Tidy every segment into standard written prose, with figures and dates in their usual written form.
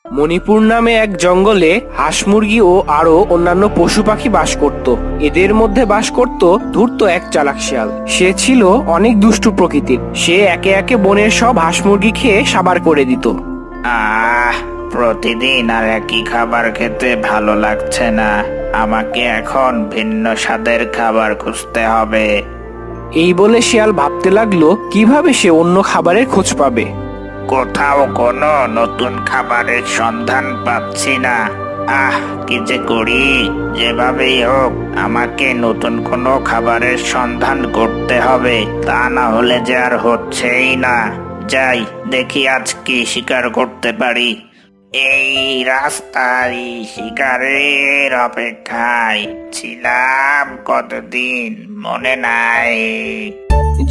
মণিপুর নামে এক জঙ্গলে হাঁস মুরগি ও আরো অন্যান্য পশু পাখি বাস করত। এদের মধ্যে বাস করত ধূর্ত এক চালাক শিয়াল। সে ছিল অনেক দুষ্টু প্রকৃতির। সে একে একে বনের সব হাঁস মুরগি খেয়ে সাবার করে দিত। প্রতিদিন আর একই খাবার খেতে ভালো লাগছে না। আমাকে এখন ভিন্ন স্বাদের খাবার খুঁজতে হবে। এই বলে শিয়াল ভাবতে লাগলো কিভাবে সে অন্য খাবারের খোঁজ পাবে। কোথাও কোনো নতুন খাবারের সন্ধান পাচ্ছি না। কি যে করি, যেভাবেই হোক আমাকে নতুন কোনো খাবারের সন্ধান করতে হবে, তা না হলে যে আর হচ্ছেই না। যাই দেখি আজ কি শিকার করতে পারি। এই রাস্তায় শিকারের অপেক্ষায় ছিলাম কতদিন মনে নাই।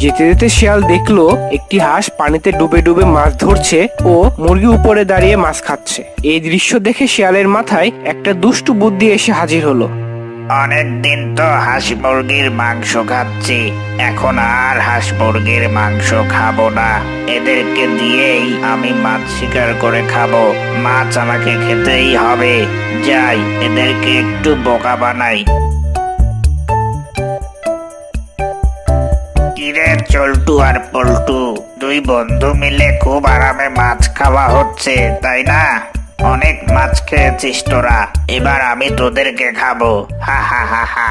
যেতে যেতে শিয়াল দেখলো একটি হাঁস পানিতে ডুবে ডুবে মাছ ধরছে ও মুরগি উপরে দাঁড়িয়ে মাছ খাচ্ছে। এই দৃশ্য দেখে শিয়ালের মাথায় একটা দুষ্টু বুদ্ধি এসে হাজির হলো। অনেক দিন তো হাঁস মুরগির মাংস খাচ্ছি, এখন আর হাঁস মুরগির মাংস খাবো না। এদেরকে দিয়েই আমি মাছ শিকার করে খাবো। মাছ আমাকে খেতেই হবে। যাই এদেরকে একটু বোকা বানাই। কিরে চল্টু আর পল্টু, দুই বন্ধু মিলে খুব আরামে মাছ খাওয়া হচ্ছে, তাই না? অনেক মাছ খেয়েছিস তোরা, এবার আমি তোদেরকে খাবো। হা হা হা হা।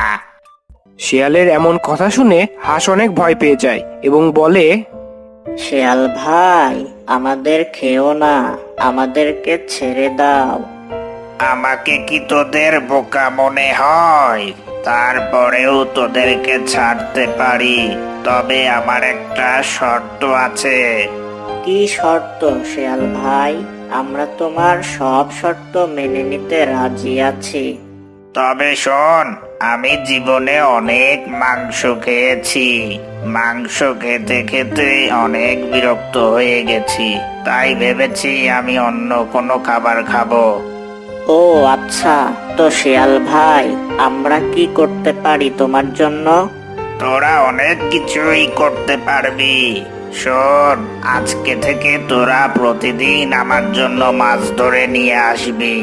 শিয়ালের এমন কথা শুনে হাঁস অনেক ভয় পেয়ে যায় এবং বলে, শিয়াল ভাই, আমাদের খেও না, আমাদেরকে ছেড়ে দাও। আমাকে কি তোদের বোকা মনে হয়? তারপরেও তোদেরকে ছাড়তে পারি, তবে আমার একটা শর্ত আছে। কি শর্ত শিয়াল ভাই? আমরা তোমার সব শর্ত মেনে নিতে রাজি আছি। তবে শোন, আমি জীবনে অনেক মাংস খেয়েছি। মাংস খেতে খেতে অনেক বিরক্ত হয়ে গেছি, তাই ভেবেছি আমি অন্য কোনো খাবার খাবো। ও আচ্ছা, তো শিয়াল ভাই, আমরা কি করতে পারি তোমার জন্য? তোরা অনেক কিছুই করতে পারবি। শোন, আজকে থেকে তোরা প্রতিদিন আমার জন্য মাছ ধরে নিয়ে আসবি।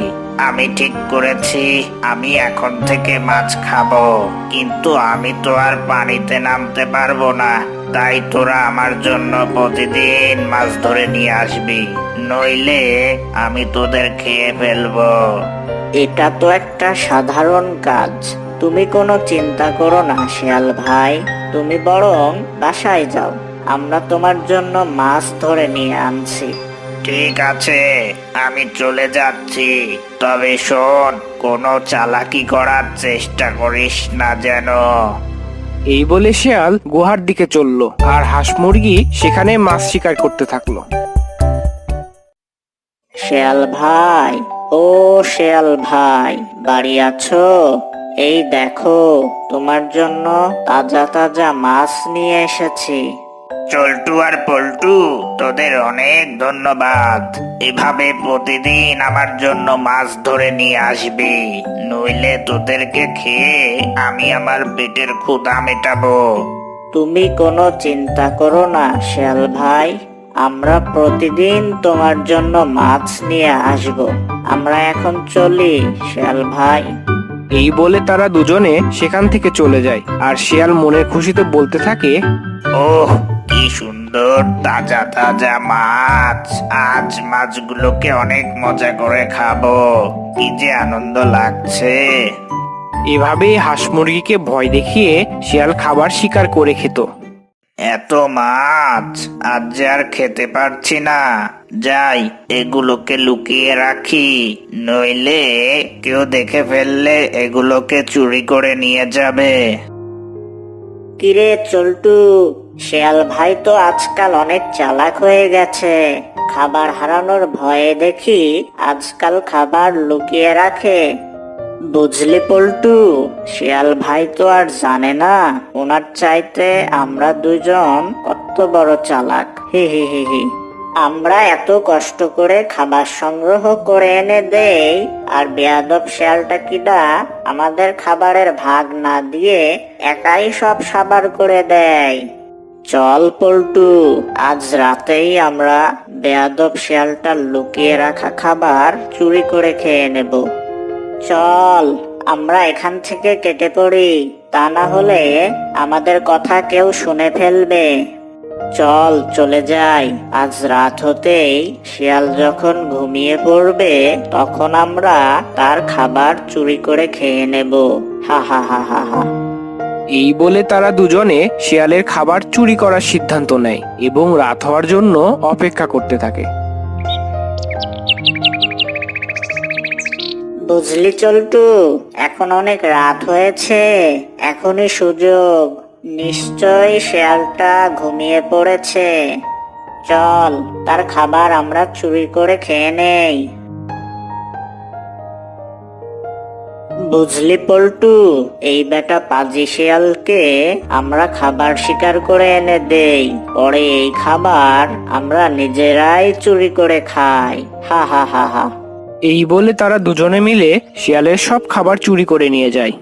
আমি ঠিক করেছি আমি এখন থেকে মাছ খাবো, কিন্তু আমি তো আর পানিতে নামতে পারবো না। তাই তোরা আমার জন্য প্রতিদিন মাছ ধরে নিয়ে আসবি, নইলে আমি তোদের খেয়ে ফেলবো। এটা তো একটা সাধারণ কাজ, তুমি কোনো চিন্তা করো না শিয়াল ভাই। তুমি বরং বাসায় যাও, আমরা তোমার জন্য মাছ ধরে নিয়ে আনছি। ঠিক আছে, আমি চলে যাচ্ছি। তবে শোন, কোনো চালাকি করার চেষ্টা করিস না যেন। এই বলে শিয়াল গুহার দিকে চলল আর হাঁস মুরগি সেখানে মাছ শিকার করতে থাকলো। শিয়াল ভাই, ও শিয়াল ভাই, বাড়ি আছো? এই দেখো, তোমার জন্য তাজা তাজা মাছ নিয়ে এসেছি। চল্টু আর পল্টু, তোদের অনেক ধন্যবাদ। এভাবে প্রতিদিন আমার জন্য মাছ ধরে নিয়ে আসবি, নইলে তোদেরকে খেয়ে আমি আমার পেটের ক্ষুধা মেটাবো। তুমি কোনো চিন্তা করো না শিয়াল ভাই, আমরা প্রতিদিন তোমার জন্য মাছ নিয়ে আসব। আমরা এখন চলি শিয়াল ভাই। এই বলে তারা দুজনে সেখান থেকে চলে যায় আর শিয়াল মনের খুশিতে বলতে থাকে, ওহ, কি সুন্দর তাজা তাজা মাছ! আজ মাছগুলোকে অনেক মজা করে খাবো। কি যে আনন্দ লাগছে! এভাবেই হাঁস মুরগিকে ভয় দেখিয়ে শিয়াল খাবার শিকার করে খেত। এত মাছ আজ যে আর খেতে পারছি না। যাই এগুলোকে লুকিয়ে রাখি, নইলে কেউ দেখে ফেললে এগুলোকে চুরি করে নিয়ে যাবে। কিরে চল্টু, শিয়াল ভাই তো আজকাল অনেক চালাক হয়ে গেছে। খাবার হারানোর ভয়ে দেখি আজকাল খাবার লুকিয়ে রাখে। বুঝলি পল্টু, শিয়াল ভাই তো আর জানে না ওনার চাইতে আমরা দুজন কত বড় চালাক। হি হি হি হি। আমরা এত কষ্ট করে খাবার সংগ্রহ করে এনে দেই, আর বেয়াদব শিয়ালটা কিনা আমাদের খাবারের ভাগ না দিয়ে একাই সব সাবার করে দেয়। চল পল্টু, আজ রাতেই আমরা বেয়াদব শিয়ালটার লুকিয়ে রাখা খাবার চুরি করে খেয়ে নেব। চল, আমরা এখান থেকে কেটে পড়ি, তা না হলে আমাদের কথা কেউ শুনে ফেলবে। চল চলে যাই, আজ রাত হতেই শিয়াল যখন ঘুমিয়ে পড়বে তখন আমরা তার খাবার চুরি করে খেয়ে নেব। হা হা হা হা হা। এই বলে তারা দুজনে শিয়ালের খাবার চুরি করার সিদ্ধান্ত নেয় এবং রাত হওয়ার জন্য অপেক্ষা করতে থাকে। বুঝলি চল্টু, এখন অনেক রাত হয়েছে, এখনই সুযোগ। নিশ্চয় শিয়ালটা ঘুমিয়ে পড়েছে। চল, তার খাবার আমরা চুরি করে খেয়ে নেই। বুঝলি পল্টু, এই বেটা পাজি শিয়ালকে আমরা খাবার শিকার করে এনে দেই, পরে এই খাবার আমরা নিজেরাই চুরি করে খাই। হা হা হা হা। এই বলে তারা দুজনে মিলে শিয়ালের সব খাবার চুরি করে নিয়ে যায়।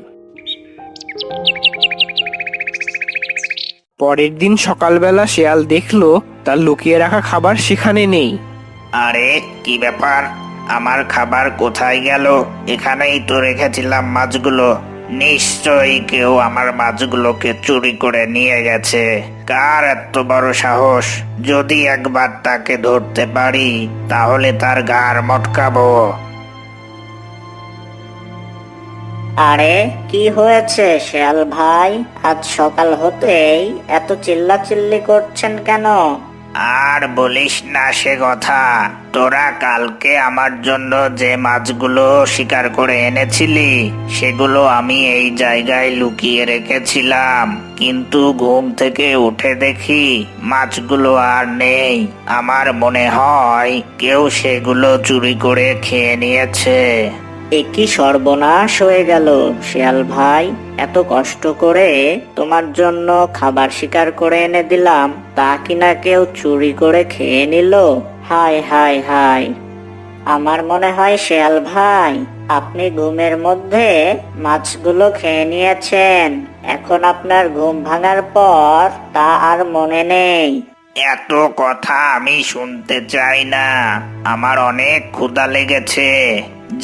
পরের দিন সকালবেলা শিয়াল দেখলো তার লুকিয়ে রাখা খাবার সেখানে নেই। আরে কি ব্যাপার, আমার খাবার কোথায় গেল? এখানেই তো রেখেছিলাম মাছগুলো। নিশ্চয়ই কেউ আমার মাছগুলোকে চুরি করে নিয়ে গেছে। কার এত বড় সাহস? যদি একবার তাকে ধরতে পারি তাহলে তার ঘাড় মটকাবো। আরে কি হয়েছে শিয়াল ভাই, আজ সকাল হতেই এত চিল্লাচিল্লি করছেন কেন? আর বলিস না সে কথা। তোরা কালকে আমার জন্য যে মাছগুলো শিকার করে এনেছিলি সেগুলো আমি এই জায়গায় লুকিয়ে রেখেছিলাম, কিন্তু ঘুম থেকে উঠে দেখি মাছগুলো আর নেই। আমার মনে হয় কেউ সেগুলো চুরি করে খেয়ে নিয়েছে। এ কি সর্বনাশ হয়ে গেল শিয়াল ভাই, এত কষ্ট করে তোমার জন্য খাবার শিকার করে এনে দিলাম, তা কিনা কেউ চুরি করে খেয়ে নিল। হায় হায় হায়। আমার মনে হয় শিয়াল ভাই, আপনি ঘুমের মধ্যে মাছগুলো খেয়ে নিয়েছেন, এখন আপনার ঘুম ভাঙার পর তা আর মনে নেই। এত কথা আমি শুনতে চাই না, আমার অনেক ক্ষুধা লেগেছে।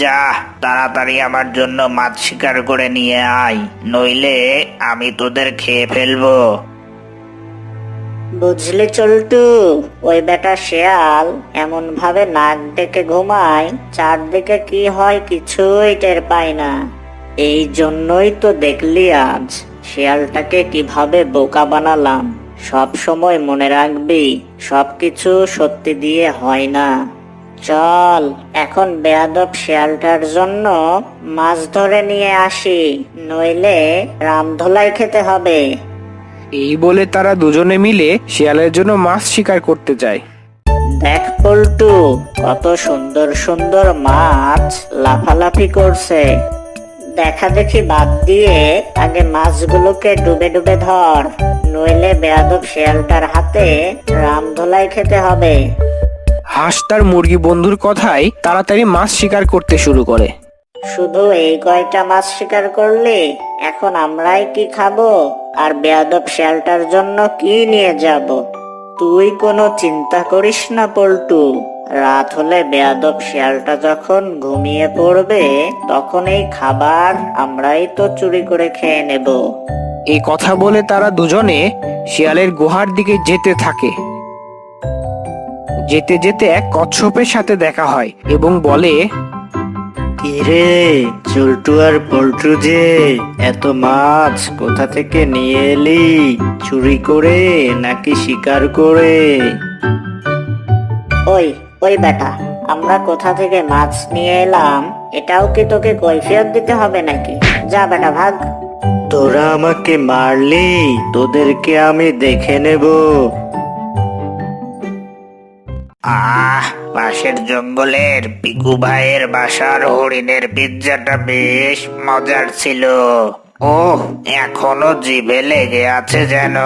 যা, তাড়াতাড়ি আমার জন্য মাছ শিকার করে নিয়ে আয়, নইলে আমি তোদের খেয়ে ফেলবো। বুঝলি চল্টু, ওই বেটা শিয়াল এমন ভাবে নাক ডেকে ঘুমায়, চারদিকে কি হয় কিছুই টের পায় না। এই জন্যই তো দেখলি আজ শিয়ালটাকে কিভাবে বোকা বানালাম। সব সময় মনে রাখবি, সবকিছু সত্যি দিয়ে হয় না। চল, এখন বেয়াদব শিয়ালটার জন্য মাছ ধরে নিয়ে আসি, নইলে রামধোলাই খেতে হবে। এই বলে তারা দুজনে মিলে শিয়ালের জন্য মাছ শিকার করতে যায়। দেখ পল্টু, কত সুন্দর সুন্দর মাছ লাফালাফি করছে। দেখা দেখি বাদ দিয়ে আগে মাছগুলোকে ডুবে ডুবে ধর, নইলে বেয়াদব শিয়ালটার হাতে রামধোলাই খেতে হবে। হাঁস তার মুরগি বন্ধুর কথায় তাড়াতাড়ি মাছ শিকার করতে শুরু করে। শুধু এই কয়টা মাছ শিকার করলি, এখন আমরাই কি খাবো আর বেয়াদব শিয়ালটার জন্য কি নিয়ে যাব? তুই কোনো চিন্তা করিস না পল্টু, রাত হলে বেয়াদব শিয়ালটা যখন ঘুমিয়ে পড়বে তখন এই খাবার আমরাই তো চুরি করে খেয়ে নেব। এই কথা বলে তারা দুজনে শিয়ালের গুহার দিকে যেতে থাকে। যেতে যেতে এক কচ্ছপের সাথে দেখা হয় এবং বলে, কিরে চল্টু আর পল্টু, যে এত মাছ কোথা থেকে নিয়ে এলি? চুরি করে নাকি শিকার করে? ওই ওই বেটা, আমরা কোথা থেকে মাছ নিয়ে এলাম এটাও কি তোকে কৈফিয়ত দিতে হবে নাকি? যা বেটা ভাগ। তোরা আমাকে মারলি, তোদেরকে আমি দেখে নেব। পাশের জঙ্গলের পিকু ভাইয়ের বাসার হরিণের পিৎজাটা বেশ মজার ছিল। ওহ, এখনো জিভে লেগে আছে যেন।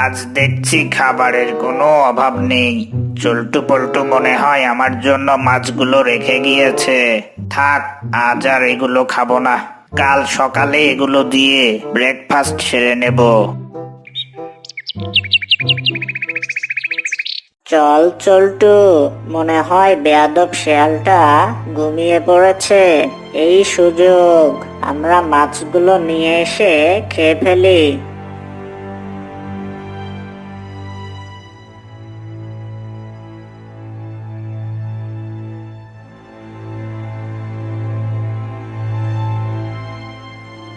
আজ দেখছি খাবারের কোনো অভাব নেই। চল্টু পল্টু মনে হয় আমার জন্য মাছগুলো রেখে গিয়েছে। থাক, আজ আর এগুলো খাবো না, কাল সকালে এগুলো দিয়ে ব্রেকফাস্ট সেরে নেব। চল চল্টু, মনে হয় বেয়াদব শেয়ালটা ঘুমিয়ে পড়েছে। এই সুযোগ, আমরা মাছগুলো নিয়ে এসে খেয়ে ফেলি।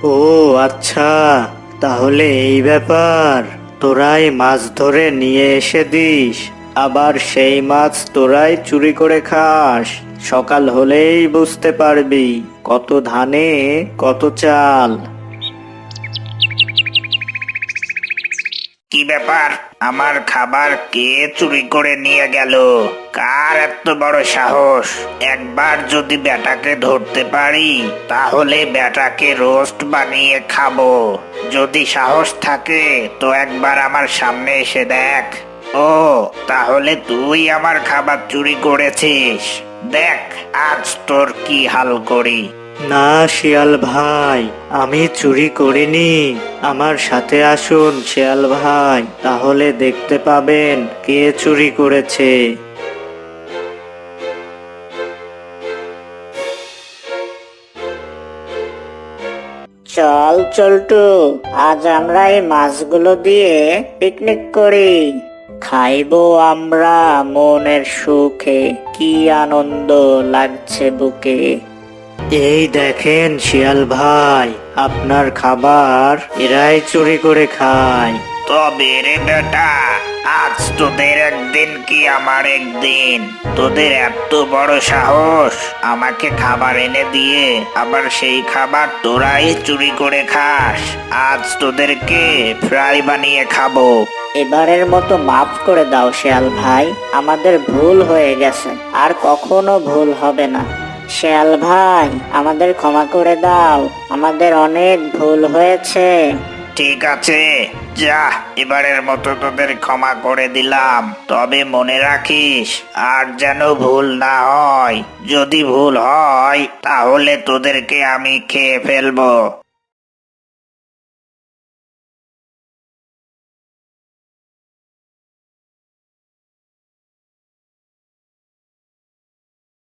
ও আচ্ছা, তাহলে এই ব্যাপার। তোরাই মাছ ধরে নিয়ে এসে দিস, আবার সেই মাছ তোরাই চুরি করে খাস। সকাল হলেই বুঝতে পারবি কত ধানে কত চাল। কি ব্যাপার, আমার খাবার কে চুরি করে নিয়ে গেল? কার এত বড় সাহস? একবার যদি বেটাকে ধরতে পারি তাহলে বেটাকে রোস্ট বানিয়ে খাবো। যদি সাহস থাকে তো একবার আমার সামনে এসে দেখ। ও, তাহলে তুই আমার খাবার চুরি করেছিস? দেখ আজ তোর কি হাল করি। না শিয়াল ভাই, আমি চুরি করিনি। আমার সাথে আসুন শিয়াল ভাই, তাহলে দেখতে পাবেন কে চুরি করেছে। চল চল্টু, আজ আমরা এই মাছগুলো দিয়ে পিকনিক করি। খাইবো আমরা মনের সুখে, কি আনন্দ লাগছে বুকে। এই দেখেন শিয়াল ভাই, আপনার খাবার এরাই চুরি করে খায়। তবে রে বেটা, আজ তোদের একদিন কি আমার একদিন। তোদের এত বড় সাহস আমাকে খাবার এনে দিয়ে আবার সেই খাবার তোরাই চুরি করে খাস। আজ তোদেরকে ফ্রাই বানিয়ে খাবো। এবারের মতো মাফ করে দাও শেয়াল ভাই, আমাদের ভুল হয়ে গেছে, আর কখনো ভুল হবে না। শেয়াল ভাই, আমাদের ক্ষমা করে দাও, আমাদের অনেক ভুল হয়েছে। ঠিক আছে, যা, এবারের মতো তোদের ক্ষমা করে দিলাম। তবে মনে রাখিস আর যেন ভুল না হয়। যদি ভুল হয় তাহলে তোদেরকে আমি খেয়ে ফেলবো।